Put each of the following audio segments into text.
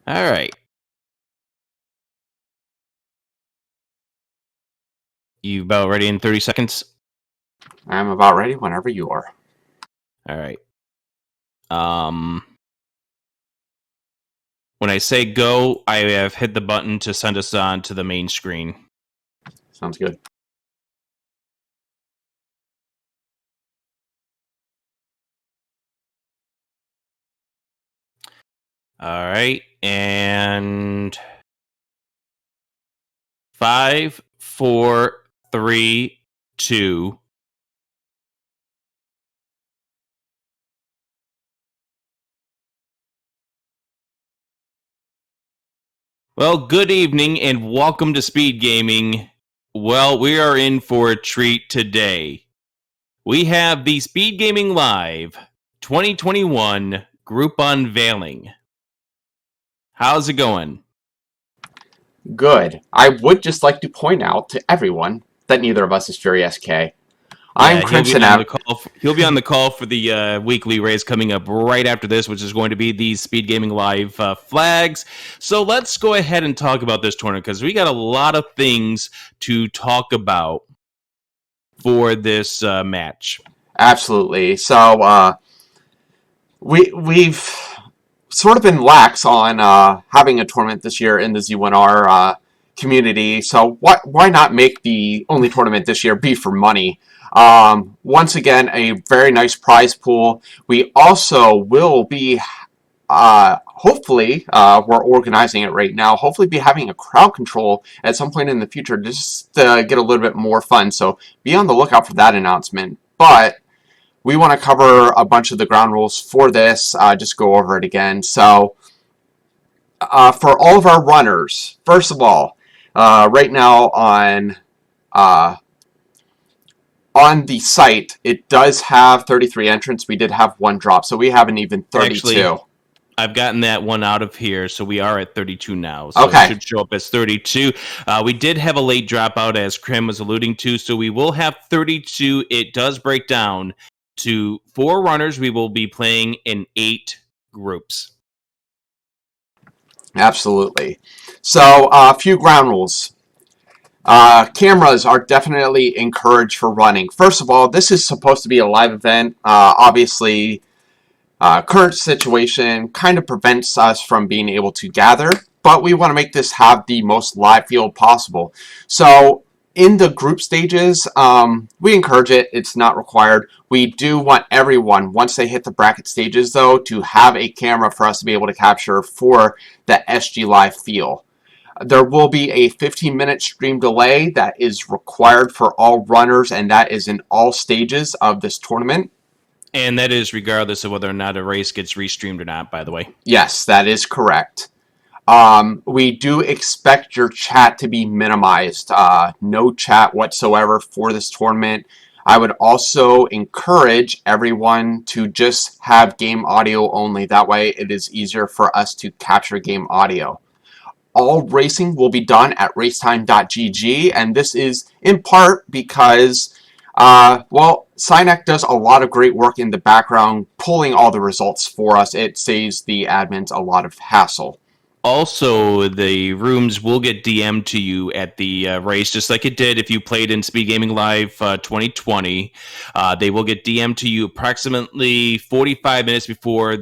All right. You about ready in 30 seconds? I'm about ready whenever you are. All right. When I say go, I have hit the button to send us on to the main screen. Sounds good. All right. And 5, 4, 3, 2. Well, good evening and welcome to Speed Gaming. Well, we are in for a treat today. We have the Speed Gaming Live 2021 group unveiling. How's it going? Good. I would just like to point out to everyone that neither of us is Fury SK. I'm Yeah, he'll be Crimson on the Av. call. He'll be on the call for the weekly race coming up right after this, which is going to be the Speed Gaming Live flags. So let's go ahead and talk about this tournament because we got a lot of things to talk about for this match. Absolutely. So we've sort of been lax on having a tournament this year in the Z1R community. So why not make the only tournament this year be for money? Once again, a very nice prize pool. We also will be hopefully, we're organizing it right now. Hopefully, be having a crowd control at some point in the future just to get a little bit more fun. So be on the lookout for that announcement. But we want to cover a bunch of the ground rules for this. Just go over it again. So for all of our runners, first of all, right now on the site, it does have 33 entrants. We did have one drop, so we have an even 32. Actually, I've gotten that one out of here, so we are at 32 now. So Okay. It should show up as 32. We did have a late dropout, as Krim was alluding to, so we will have 32. It does break down to 4 runners. We will be playing in 8 groups. Absolutely. So a few ground rules. Cameras are definitely encouraged for running. First of all, this is supposed to be a live event. Obviously, current situation kind of prevents us from being able to gather, but we want to make this have the most live feel possible. So in the group stages, we encourage it. It's not required. We do want everyone, once they hit the bracket stages, though, to have a camera for us to be able to capture for the SGLIVE feel. There will be a 15-minute stream delay that is required for all runners, and that is in all stages of this tournament. And that is regardless of whether or not a race gets restreamed or not, by the way. Yes, that is correct. We do expect your chat to be minimized. No chat whatsoever for this tournament. I would also encourage everyone to just have game audio only. That way it is easier for us to capture game audio. All racing will be done at racetime.gg, and this is in part because, well, Synac does a lot of great work in the background pulling all the results for us. It saves the admins a lot of hassle. Also, the rooms will get DM'd to you at the race, just like it did if you played in Speed Gaming Live 2020. They will get DM'd to you approximately 45 minutes before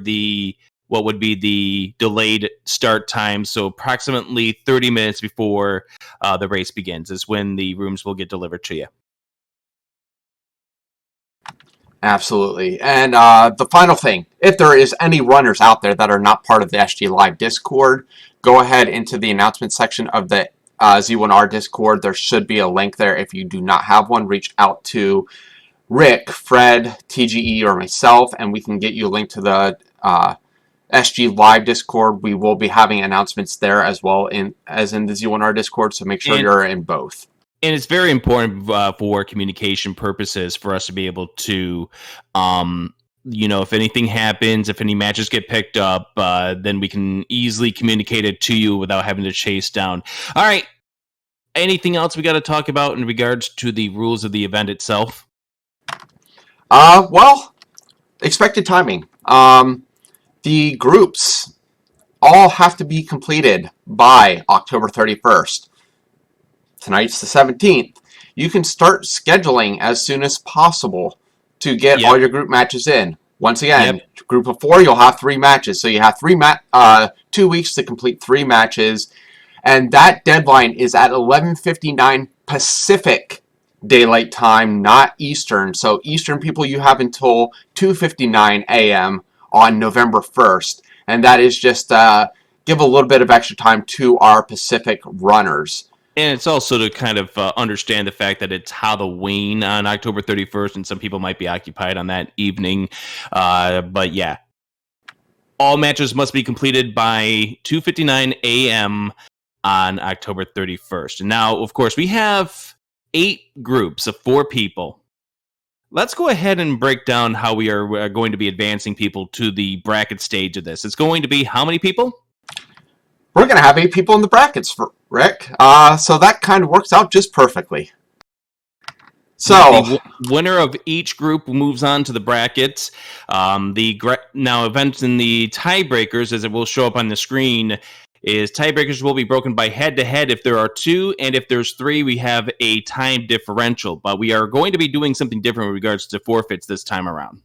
what would be the delayed start time. So approximately 30 minutes before the race begins is when the rooms will get delivered to you. Absolutely. And the final thing, if there is any runners out there that are not part of the SG Live Discord, go ahead into the announcement section of the Z1R Discord. There should be a link there. If you do not have one, reach out to Rick, Fred, TGE, or myself, and we can get you a link to the SG Live Discord. We will be having announcements there as well as in the Z1R Discord, so make sure you're in both. And it's very important for communication purposes for us to be able to, if anything happens, if any matches get picked up, then we can easily communicate it to you without having to chase down. All right. Anything else we got to talk about in regards to the rules of the event itself? Well, expected timing. The groups all have to be completed by October 31st. Tonight's the 17th. You can start scheduling as soon as possible to get all Yep. your group matches in. Once again, Yep. group of 4, you'll have 3 matches. So you have 2 weeks to complete 3 matches. And that deadline is at 11:59 Pacific Daylight Time, not Eastern. So Eastern people, you have until 2:59 a.m. on November 1st. And that is just give a little bit of extra time to our Pacific runners. And it's also to kind of understand the fact that it's Halloween on October 31st, and some people might be occupied on that evening. But yeah, all matches must be completed by 2:59 a.m. on October 31st. And now, of course, we have 8 groups of 4 people. Let's go ahead and break down how we are going to be advancing people to the bracket stage of this. It's going to be how many people? We're going to have 8 people in the brackets, Rick. So that kind of works out just perfectly. So the winner of each group moves on to the brackets. Now, events in the tiebreakers, as it will show up on the screen, is tiebreakers will be broken by head-to-head if there are 2, and if there's 3, we have a time differential. But we are going to be doing something different with regards to forfeits this time around.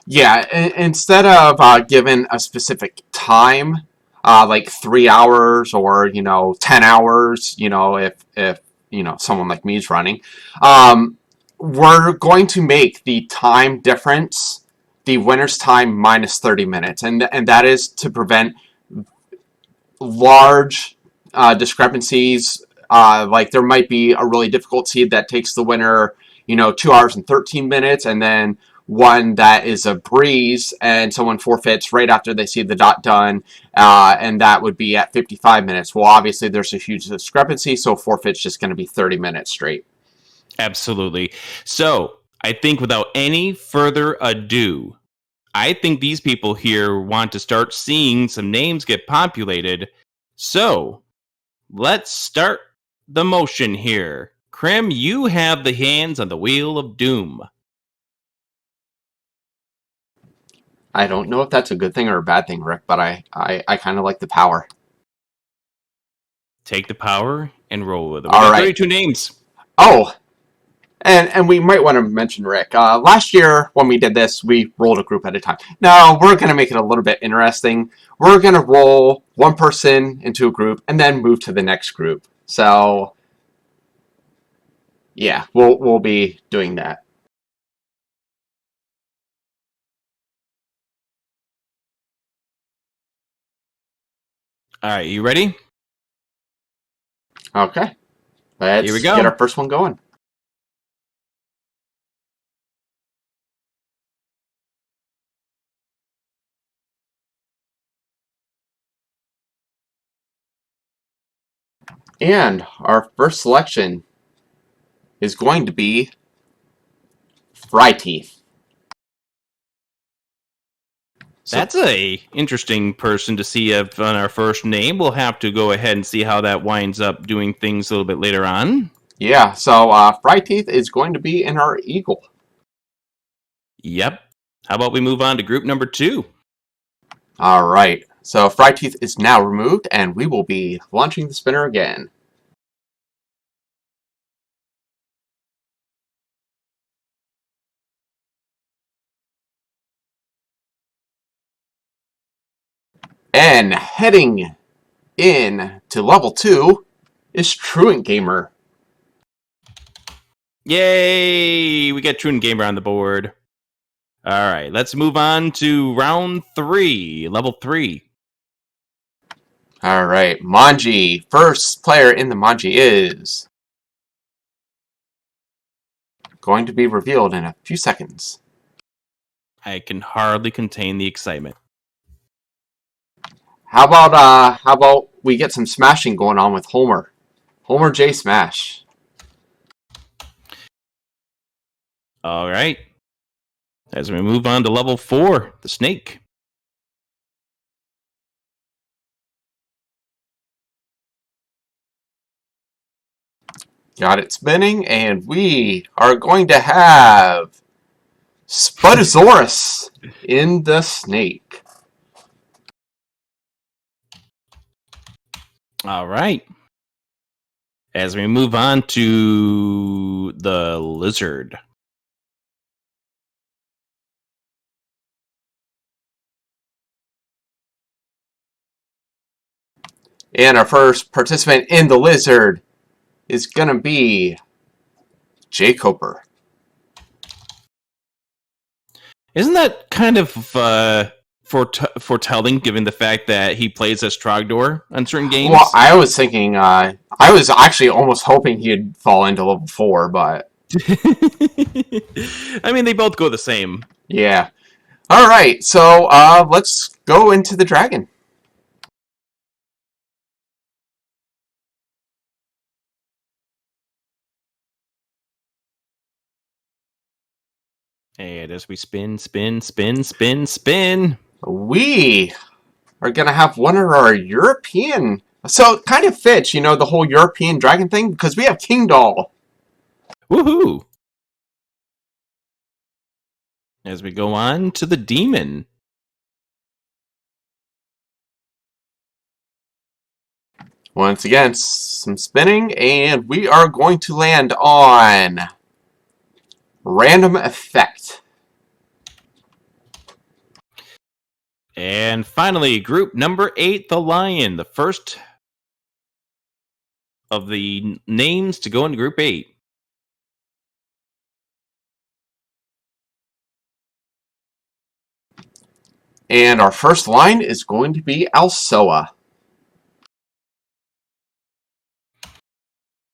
yeah, instead of given a specific time, like 3 hours or 10 hours, if someone like me is running, we're going to make the time difference the winner's time minus 30 minutes, and that is to prevent large discrepancies. Like there might be a really difficult seed that takes the winner 2 hours and 13 minutes, and then one that is a breeze and someone forfeits right after they see the dot done, and that would be at 55 minutes. Well, obviously there's a huge discrepancy, so forfeit's just going to be 30 minutes straight. Absolutely. So I think without any further ado, I think these people here want to start seeing some names get populated. So let's start the motion here. Krim, you have the hands on the wheel of doom. I don't know if that's a good thing or a bad thing, Rick, but I kind of like the power. Take the power and roll with it. We All got right. 32 names. Oh, and we might want to mention, Rick, last year when we did this, we rolled a group at a time. Now, we're going to make it a little bit interesting. We're going to roll one person into a group and then move to the next group. So, yeah, we'll be doing that. All right, you ready? Okay. Let's Here we go. get our first one going. And our first selection is going to be Fry Teeth. That's a interesting person to see on our first name. We'll have to go ahead and see how that winds up doing things a little bit later on. Yeah, so Fry Teeth is going to be in our Eagle. Yep. How about we move on to group number 2? All right, so Fry Teeth is now removed, and we will be launching the spinner again. And heading in to level 2 is Truant Gamer. Yay! We got Truant Gamer on the board. All right, let's move on to round 3, level 3. All right, Manji. First player in the Manji is going to be revealed in a few seconds. I can hardly contain the excitement. How about we get some smashing going on with Homer? Homer J Smash. All right. As we move on to level 4, the Snake. Got it spinning, and we are going to have Spudosaurus in the Snake. All right. As we move on to the lizard. And our first participant in the lizard is going to be Jay Coper. Isn't that kind of foretelling, given the fact that he plays as Trogdor on certain games? Well, I was thinking, I was actually almost hoping he'd fall into level 4, but... I mean, they both go the same. Yeah. All right, so let's go into the dragon. And as we spin, We are going to have one of our European... So it kind of fits, you know, the whole European dragon thing, because we have King Doll. Woohoo! As we go on to the demon. Once again, some spinning, and we are going to land on Random Effect. And finally, group number 8, the lion. The first of the names to go into group 8. And our first line is going to be Alsoa.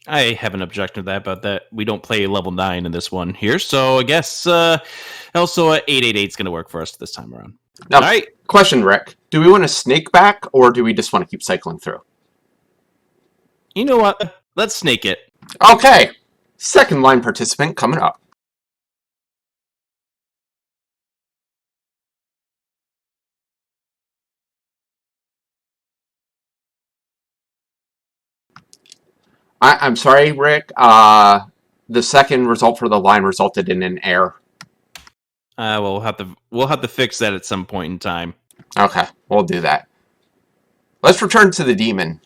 I have an objection to that, but that we don't play level 9 in this one here, so I guess also 888 is going to work for us this time around. Now, All right. Question, Rick. Do we want to snake back, or do we just want to keep cycling through? You know what? Let's snake it. Okay. Second line participant coming up. I'm sorry, Rick. The second result for the line resulted in an error. We'll have to fix that at some point in time. Okay, we'll do that. Let's return to the demon.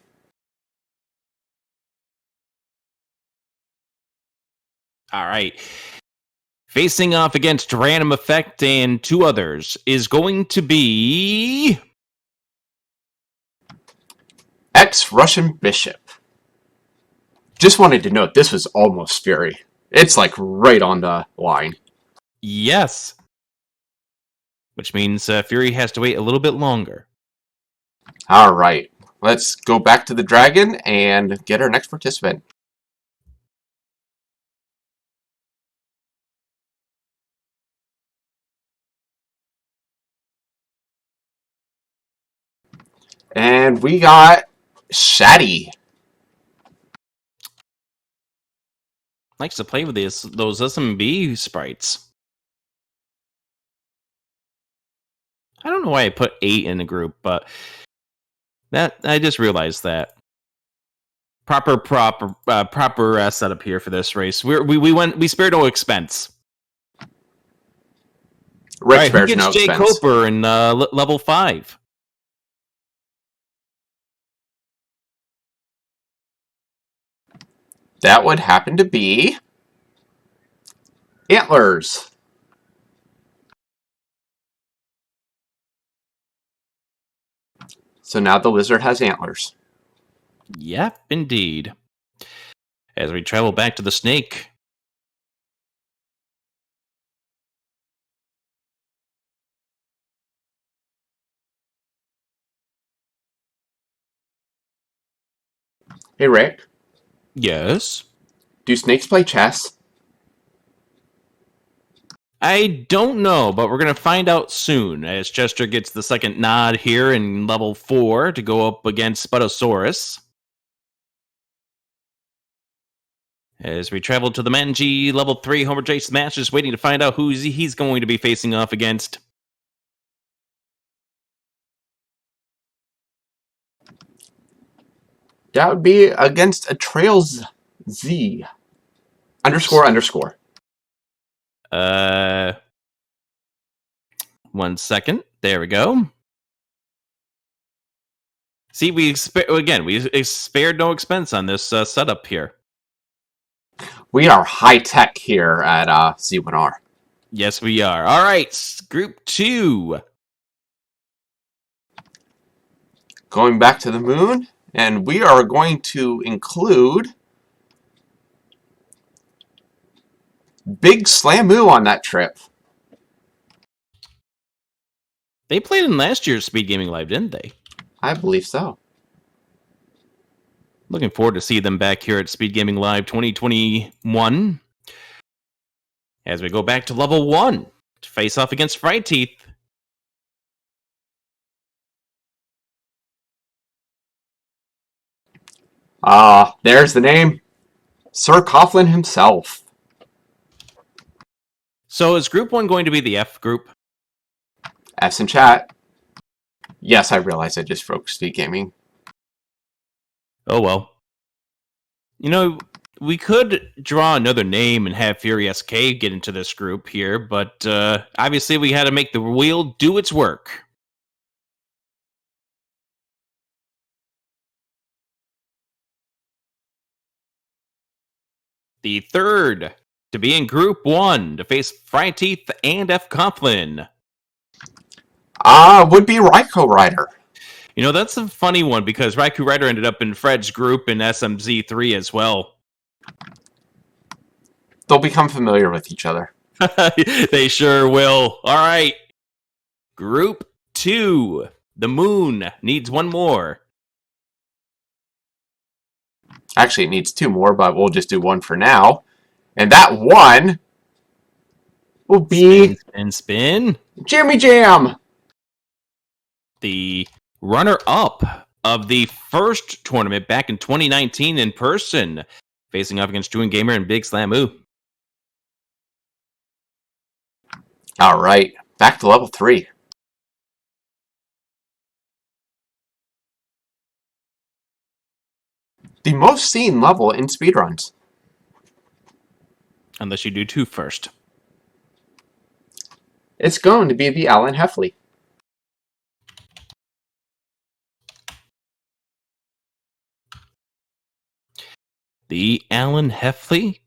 All right. Facing off against Random Effect and 2 others is going to be Ex-Russian Bishop. Just wanted to note, this was almost Fury. It's like right on the line. Yes. Which means Fury has to wait a little bit longer. All right. Let's go back to the dragon and get our next participant. And we got Shaddy. Likes to play with those SMB sprites. I don't know why I put 8 in the group, but that I just realized that. Proper setup here for this race. We spared no expense. Rick spares no Jay expense. Coper in level 5. That would happen to be Antlers. So now the lizard has antlers. Yep, indeed. As we travel back to the snake. Hey, Rick. Yes? Do snakes play chess? I don't know, but we're going to find out soon, as Chester gets the second nod here in level 4 to go up against Spinosaurus. As we travel to the Manji level 3, Homer J. Smash is waiting to find out who he's going to be facing off against. That would be against a Trails Z. __. 1 second. There we go. See, we spared no expense on this setup here. We are high tech here at Z1R. Yes, we are. All right, Group 2. Going back to the moon, and we are going to include Big Slamoo on that trip. They played in last year's Speed Gaming Live, didn't they? I believe so. Looking forward to see them back here at Speed Gaming Live 2021. As we go back to level 1 to face off against Fright Teeth. There's the name. Sir Coughlin himself. So is Group 1 going to be the F group? F's in chat. Yes, I realize I just broke Speed Gaming. Oh well. You know, we could draw another name and have Fury SK get into this group here, but obviously we had to make the wheel do its work. The third to be in Group 1 to face Fright Teeth and F. Coughlin. Would be Ryko Rider. You know, that's a funny one because Raikou Rider ended up in Fred's group in SMZ3 as well. They'll become familiar with each other. They sure will. All right. Group 2. The moon needs one more. Actually, it needs 2 more, but we'll just do 1 for now. And that 1 will be... Spin. Jammy Jam! The runner-up of the first tournament back in 2019 in person, facing off against Juin Gamer and Big Slamoo. All right, back to level 3. The most seen level in speedruns. Unless you do 2 first. It's going to be the Alan Heffley. The Alan Heffley?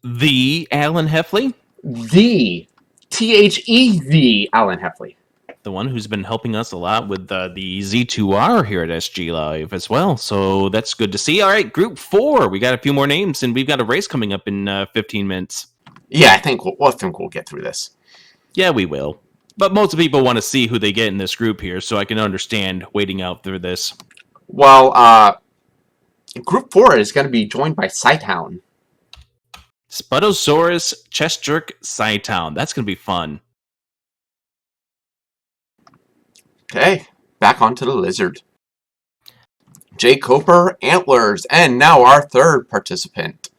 The Alan Heffley? The THE Alan Heffley. The one who's been helping us a lot with the Z2R here at SG Live as well. So that's good to see. All right, Group 4. We got a few more names, and we've got a race coming up in 15 minutes. Yeah, I think we'll get through this. Yeah, we will. But most people want to see who they get in this group here, so I can understand waiting out through this. Well, Group 4 is going to be joined by Scytown. Spudosaurus, Chestjerk, Scytown. That's going to be fun. Okay, back onto the lizard. Jay Coper, Antlers, and now our third participant.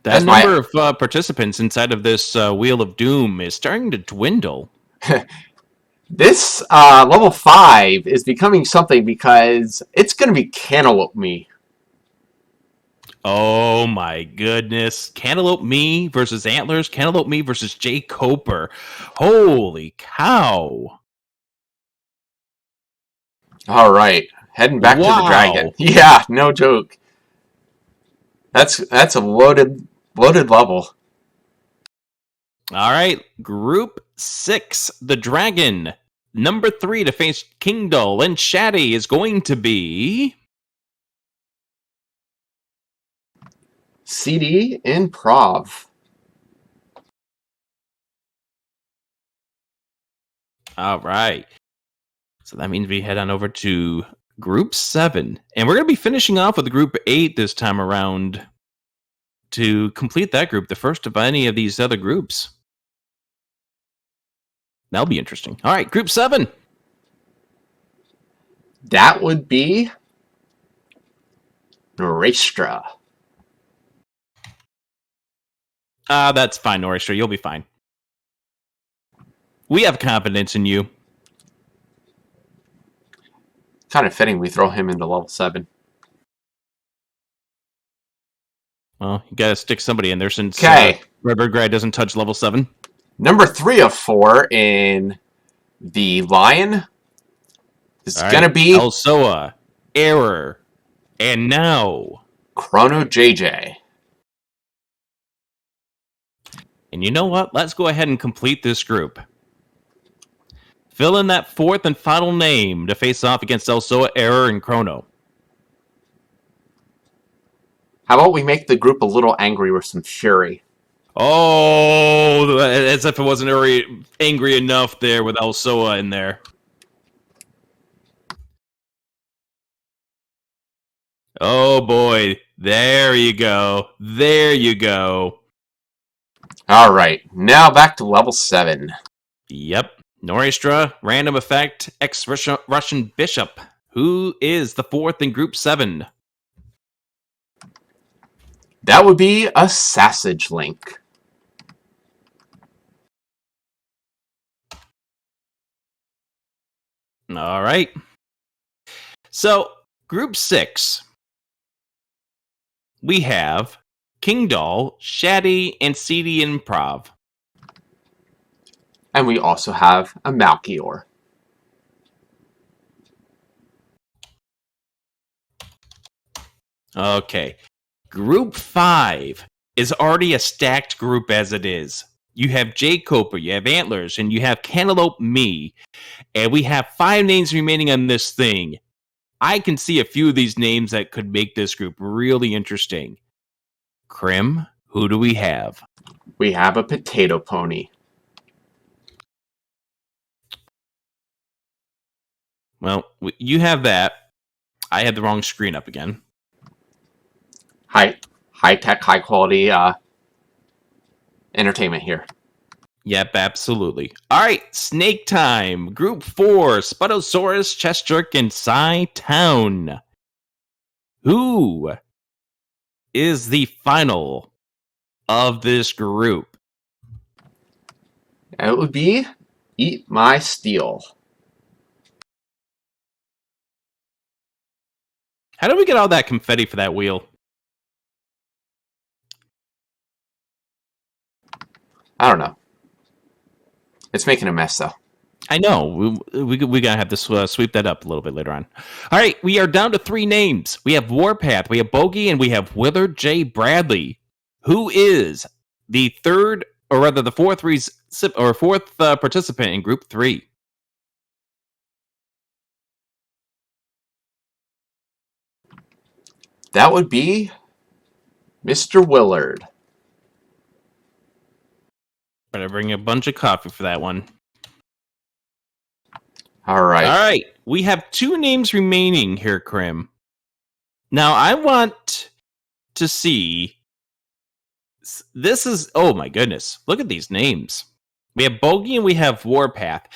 That number of participants inside of this Wheel of Doom is starting to dwindle. This level 5 is becoming something because it's going to be Cantaloupe Me. Oh my goodness. Cantaloupe Me versus Antlers. Cantaloupe Me versus Jay Coper. Holy cow. All right. Heading back to the dragon. Yeah, no joke. That's a loaded level. All right. Group 6. The dragon. Number 3 to face Kingdall and Shaddy is going to be... CD Improv. All right. So that means we head on over to Group 7. And we're going to be finishing off with Group 8 this time around to complete that group, the first of any of these other groups. That'll be interesting. All right, Group 7. That would be Norestra. That's fine, Norestra. You'll be fine. We have confidence in you. Kind of fitting we throw him into level 7. Well, you gotta stick somebody in there since Redbird Grad doesn't touch level 7. Number 3 of 4 in the Lion It's going to be Elsoa, Error, and now Chrono JJ. And you know what? Let's go ahead and complete this group. Fill in that fourth and final name to face off against Elsoa, Error, and Chrono. How about we make the group a little angry with some fury? Oh, as if it wasn't already angry enough there with Elsoa in there. Oh boy, there you go. There you go. All right, now back to level 7. Yep. Noristra, random effect, ex-Russian bishop. Who is the fourth in group 7? That would be a Sausage Link. All right. So, group 6. We have Kingdoll, Shaddy, and CD Improv. And we also have a Malchior. Okay. Group 5 is already a stacked group as it is. You have J. Coper, you have Antlers, and you have Cantaloupe Me. And we have 5 names remaining on this thing. I can see a few of these names that could make this group really interesting. Krim, who do we have? We have a Potato Pony. Well, you have that. I had the wrong screen up again. High-tech, high-quality entertainment here. Yep, absolutely. All right, Snake Time. Group 4, Sputosaurus, Chestjerk, and Psy-Town. Who is the final of this group? It would be Eat My Steel. How did we get all that confetti for that wheel? I don't know. It's making a mess, though. I know. We gotta have to sweep that up a little bit later on. All right, we are down to 3 names. We have Warpath, we have Bogey, and we have Willard J. Bradley. Who is the third, or rather the fourth participant in Group 3? That would be Mr. Willard. Better bring a bunch of coffee for that one. All right. All right. We have 2 names remaining here, Krim. Now, I want to see... This is... Oh, my goodness. Look at these names. We have Bogey and we have Warpath.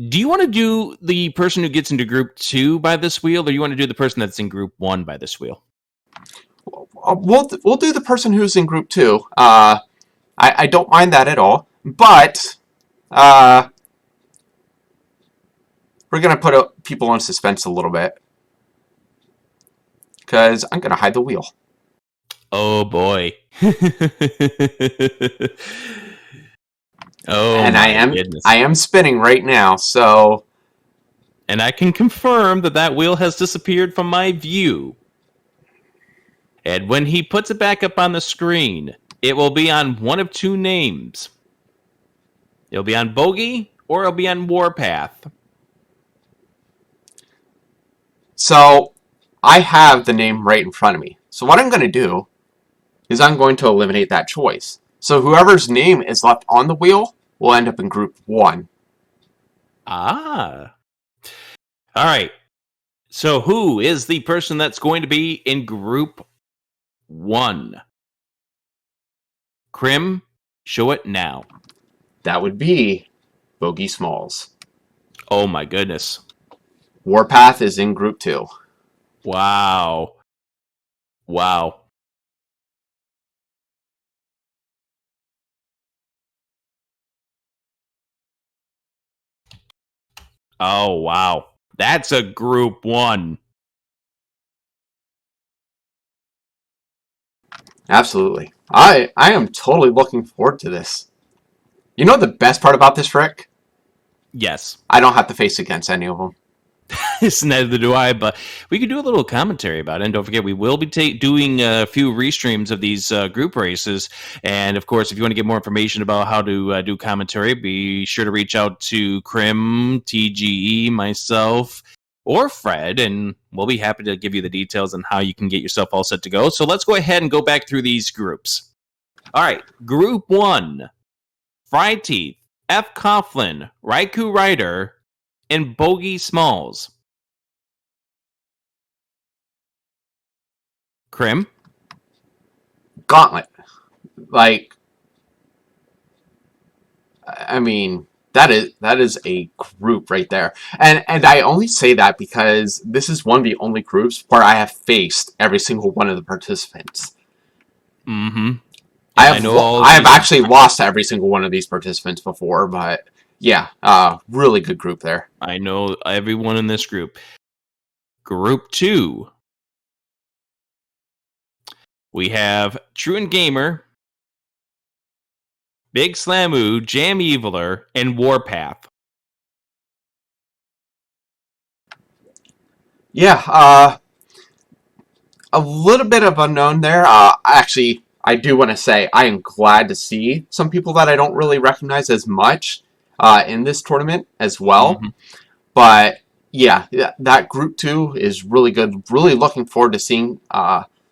Do you want to do the person who gets into Group 2 by this wheel, or do you want to do the person that's in Group 1 by this wheel? We'll do the person who's in Group 2. I don't mind that at all, but we're going to put people in suspense a little bit, because I'm going to hide the wheel. Oh, boy. Oh, and I am spinning right now, so... And I can confirm that wheel has disappeared from my view. And when he puts it back up on the screen, it will be on one of 2 names. It'll be on Bogey, or it'll be on Warpath. So, I have the name right in front of me. So what I'm going to do is I'm going to eliminate that choice. So whoever's name is left on the wheel will end up in Group 1. Ah. All right. So who is the person that's going to be in Group 1? Krim, show it now. That would be Bogey Smalls. Oh my goodness. Warpath is in Group 2. Wow. Wow. Oh, wow. That's a Group 1. Absolutely. I am totally looking forward to this. You know the best part about this, Rick? Yes. I don't have to face against any of them. neither do I, but we could do a little commentary about it. And don't forget, we will be doing a few restreams of these group races. And of course, if you want to get more information about how to do commentary, be sure to reach out to Krim, TGE, myself, or Fred, and we'll be happy to give you the details on how you can get yourself all set to go. So let's go ahead and go back through these groups. All right, Group 1, Fried Teeth, F. Coughlin, Raikou Ryder, and Bogey Smalls. Krim? Gauntlet. Like, I mean, that is a group right there. And I only say that because this is one of the only groups where I have faced every single one of the participants. Mm-hmm. I have actually lost every single one of these participants before, but yeah, really good group there. I know everyone in this group. Group 2. We have Truant Gamer, Big Slamu, Jam Eviler, and Warpath. Yeah, a little bit of unknown there. Actually, I do want to say I am glad to see some people that I don't really recognize as much in this tournament as well. Mm-hmm. But yeah, that Group 2 is really good. Really looking forward to seeing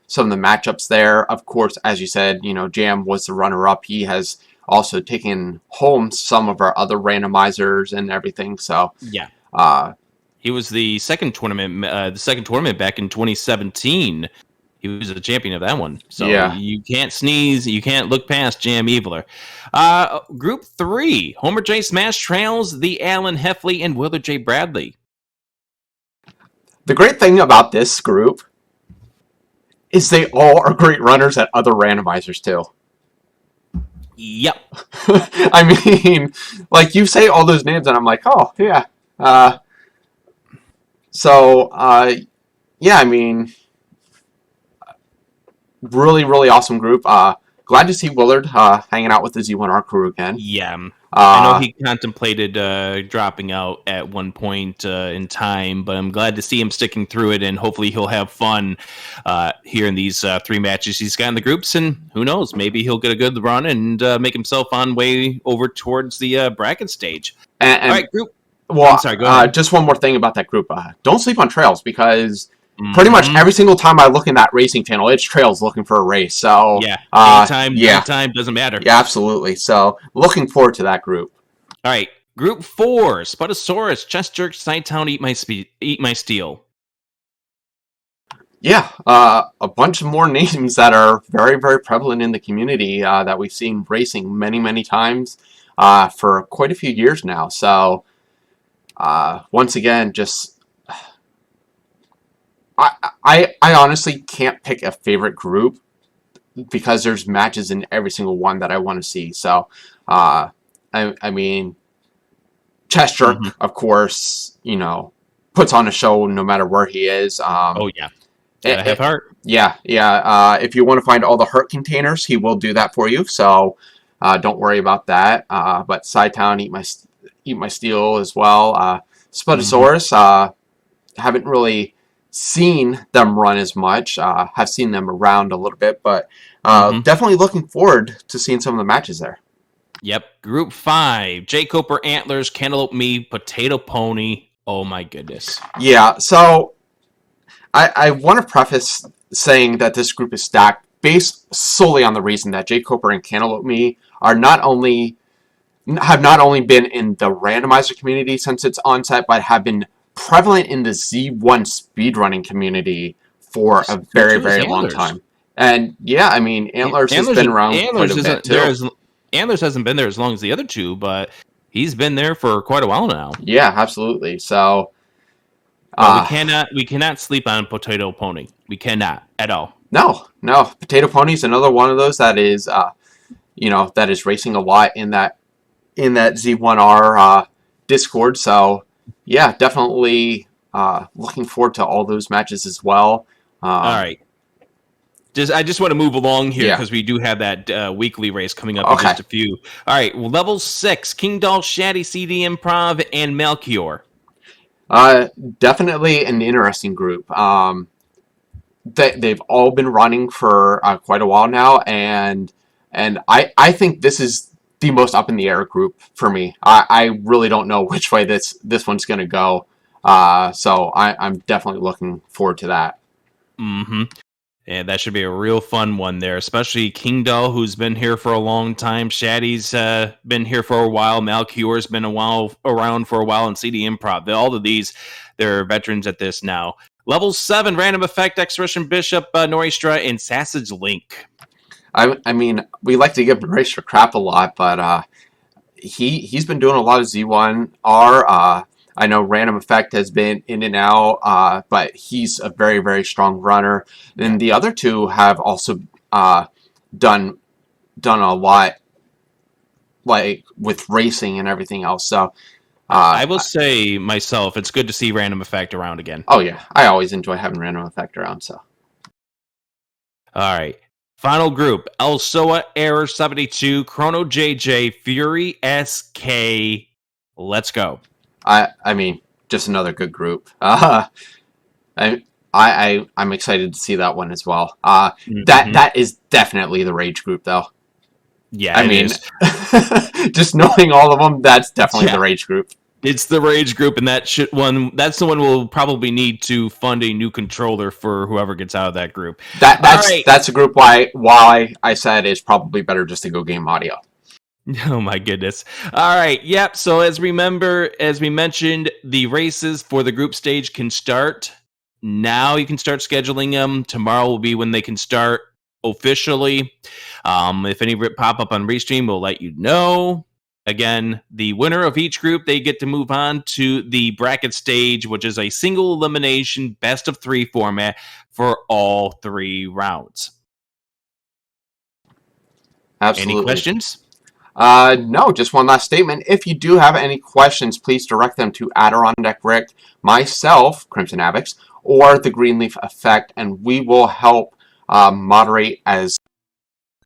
some of the matchups there. Of course, as you said, Jam was the runner-up. He has also taken home some of our other randomizers and everything. So yeah, he was the second tournament back in 2017. He was the champion of that one. So yeah. You can't sneeze. You can't look past Jam Eviler. Group 3, Homer J. Smash Trails, the Alan Heffley, and Willard J. Bradley. The great thing about this group is they all are great runners at other randomizers too. Yep. I mean, like, you say all those names and I'm like, oh, yeah. Yeah, I mean, really, really awesome group. Glad to see Willard hanging out with the Z1R crew again. Yeah. I know he contemplated dropping out at one point in time, but I'm glad to see him sticking through it, and hopefully he'll have fun here in these 3 matches he's got in the groups, and who knows, maybe he'll get a good run and make himself on way over towards the bracket stage. All right, group. Well, I'm sorry, go ahead. Just one more thing about that group. Don't sleep on Trails, because pretty much every single time I look in that racing channel, it's Trails looking for a race. So yeah, anytime doesn't matter. Yeah, absolutely. So looking forward to that group. All right, Group 4: Sputosaurus, Chest Jerk, Sidetown, Eat My Steel. Yeah, a bunch of more names that are very, very prevalent in the community that we've seen racing many, many times for quite a few years now. So once again, just. I honestly can't pick a favorite group because there's matches in every single one that I want to see. So, I mean, Chest Jerk, of course, puts on a show no matter where he is. Oh, yeah. Gotta have heart. Yeah. If you want to find all the heart containers, he will do that for you. So, don't worry about that. But Sidetown, Eat My Steel as well. Sputosaurus, haven't really seen them run as much. Have seen them around a little bit, but definitely looking forward to seeing some of the matches there. Yep. Group 5, J. Coper, Antlers, Cantaloupe Me, Potato Pony. Oh my goodness. Yeah, so I want to preface saying that this group is stacked based solely on the reason that J. Coper and Cantaloupe Me have not only been in the randomizer community since its onset, but have been prevalent in the Z1 speedrunning community for a very, very long time. And yeah, I mean, Antlers has been around quite a bit too. Antlers hasn't been there as long as the other two, but he's been there for quite a while now. Yeah, absolutely. So we cannot sleep on Potato Pony. We cannot at all. No. Potato Pony's another one of those that is that is racing a lot in that Z1R Discord. So yeah, definitely looking forward to all those matches as well. All right. I just want to move along here because we do have that weekly race coming up in just a few. All right, level 6, King Doll, Shaddy, CD Improv, and Melchior. Definitely an interesting group. They've all been running for quite a while now, and I think this is the most up in the air group for me. I really don't know which way this one's going to go. So I'm definitely looking forward to that. Mm-hmm. And that should be a real fun one there, especially King Doll, who's been here for a long time. Shaddy's been here for a while. Malchior's been around for a while, and CD Improv. All of these, they're veterans at this now. Level 7, Random Effect, Expression Bishop, Noristra, and Sassage Link. I mean, we like to give Race for crap a lot, but he's been doing a lot of Z1R. I know Random Effect has been in and out, but he's a very, very strong runner. And the other two have also done a lot, like with racing and everything else. So I will say myself, it's good to see Random Effect around again. oh yeah, I always enjoy having Random Effect around. So all right. Final group, Elsoa, Error 72, Chrono JJ, Fury SK. Let's go. I mean, just another good group. I'm excited to see that one as well. That is definitely the rage group, though. Yeah, I mean, is. just knowing all of them, that's definitely the rage group. It's the rage group, and that's the one we'll probably need to fund a new controller for whoever gets out of that group. That's a group why I said it's probably better just to go game audio. Oh my goodness. All right. Yep. So as we mentioned, the races for the group stage can start now. You can start scheduling them. Tomorrow will be when they can start officially. If any pop up on Restream, we'll let you know. Again, the winner of each group, they get to move on to the bracket stage, which is a single elimination best of 3 format for all 3 rounds. Absolutely. Any questions? No, just one last statement. If you do have any questions, please direct them to Adirondack Rick, myself, Crimson Avix, or the Greenleaf Effect, and we will help moderate as